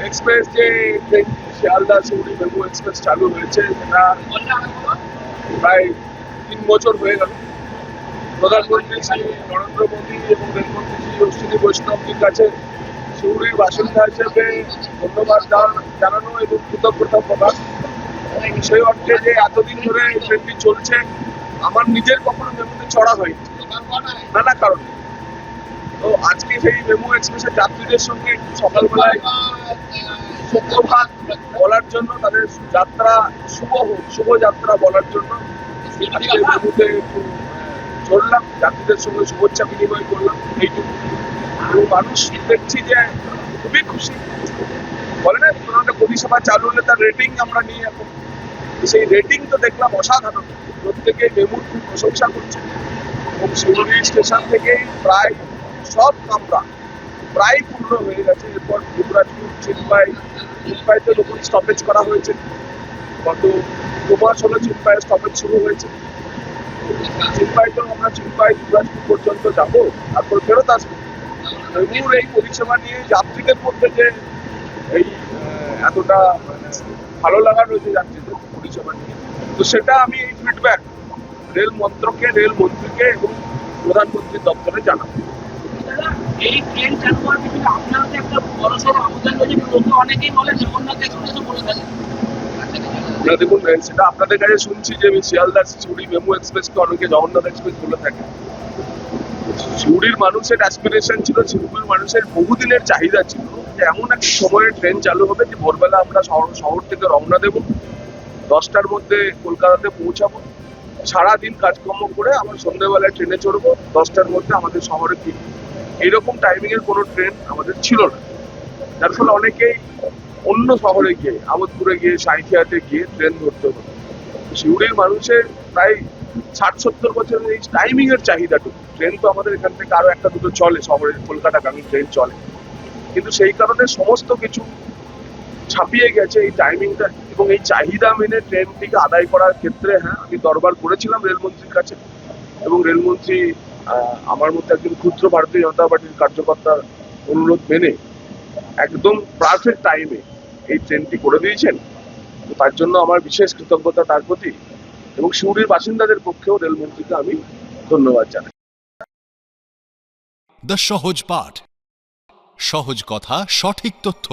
Express যে train Sealdah Suri MEMU express চালু হয়েছে সেটা প্রায় 3 বছর হয়ে গেল। প্রধানমন্ত্রী শ্রী নরেন্দ্র মোদী এবং রেলমন্ত্রী শ্রী অশ্বিনী বৈষ্ণবজির কাছে সিউড়ির বাসিন্দা হিসেবে ধন্যবাদ জানানো এবং কৃতজ্ঞতা প্রকাশ। সেই অর্থে যে এতদিন ধরে এই ট্রেনটি চলছে, আমার নিজের কখনো মেমুতে চড়া হয়নি নানা কারণে। তো আজকে সেই মেমু এক্সপ্রেসের যাত্রীদের সঙ্গে একটু সকালবেলায় সুপ্রভাত বলার জন্য, তাদের যাত্রা শুভ হোক, শুভযাত্রা বলার জন্য আজকে মেমুতে একটু চললাম, যাত্রীদের সঙ্গে শুভেচ্ছা বিনিময় করলাম এইটুকু। এবং মানুষ দেখছি যে খুবই খুশি। বলে না কোনো একটা পরিষেবা চালু হলে তার রেটিং আমরা নিই এখন, সেই রেটিং তো দেখলাম অসাধারণ। প্রত্যেকে মেমুর খুব প্রশংসা করছে এবং শিউড়ি স্টেশন থেকেই প্রায় সব কামরা প্রায় পূর্ণ হয়ে গেছে। এরপর দুবরাজপুর, চিনপাইতে নতুন স্টপেজ করা হয়েছে। গত 2 মাস হলো চিনপাইয়ের স্টপেজ শুরু হয়েছে। চিনপাইতেও আমরা চিনপাই দুবরাজপুর পর্যন্ত যাব, তারপর ফেরত আসবো। মেমুর এই পরিষেবা নিয়ে যাত্রীদের মধ্যে যে এই এতটা ভালো লাগা রয়েছে যাত্রীদের পরিষেবা নিয়ে, তো সেটা আমি এই ফিডব্যাক রেল মন্ত্রকে, রেল মন্ত্রীকে এবং প্রধানমন্ত্রীর দপ্তরে জানাবো। এই ট্রেন চালু হওয়ার পিছনে আপনার একটা বড়সড় অবদান রয়েছে। লোকে অনেকেই বলে জগন্নাথ এক্সপ্রেসও বলে থাকে। দেখুন, সেটা আপনাদের কাছে শুনছি যে আমি শিয়ালদা সিউড়ি মেমু এক্সপ্রেসকে অনেকে জগন্নাথ এক্সপ্রেস বলে থাকে। সিউড়ির মানুষের অ্যাসপিরেশন ছিল, সিউড়ির মানুষের বহুদিনের চাহিদা ছিল যে এমন একটা সময়ে ট্রেন চালু হবে যে ভোরবেলা আমরা শহর থেকে রওনা দেবো, 10টার মধ্যে কলকাতাতে পৌঁছাবো, সারাদিন কাজকর্ম করে আমার সন্ধ্যেবেলায় ট্রেনে চড়বো, 10টার মধ্যে আমাদের শহরে ফিরবো। এইরকম টাইমিং এর কোনো ট্রেন আমাদের ছিল না, যার ফলে অনেকেই অন্য শহরে গিয়ে, আমোদপুরে গিয়ে, সাঁইথিয়াতে গিয়ে ট্রেন ধরতে হতো। সিউড়ির মানুষের প্রায় 60-70 বছরের এই টাইমিং এর চাহিদাটুকু। ট্রেন তো আমাদের এখান থেকে আরো একটা দুটো চলে, শহরে কলকাতাগামী ট্রেন চলে, কিন্তু সেই কারণে সমস্ত কিছু ছাপিয়ে গেছে এই টাইমিংটা। এবং এই চাহিদা মেনে ট্রেনটিকে আদায় করার ক্ষেত্রে হ্যাঁ, আমি দরবার করেছিলাম রেলমন্ত্রীর কাছে, এবং রেলমন্ত্রী আমার মধ্যে একজন ক্ষুদ্র ভারতীয় জনতা পার্টির কার্যকর্তার অনুরোধ মেনে একদম পারফেক্ট টাইমে এই ট্রেনটি করে দিয়েছেন। তো তার জন্য আমার বিশেষ কৃতজ্ঞতা তার প্রতি, এবং সিউড়ির বাসিন্দাদের পক্ষেও রেলমন্ত্রীকে আমি ধন্যবাদ জানাই। দ্য সহজ পাঠ, সহজ কথা, সঠিক তথ্য।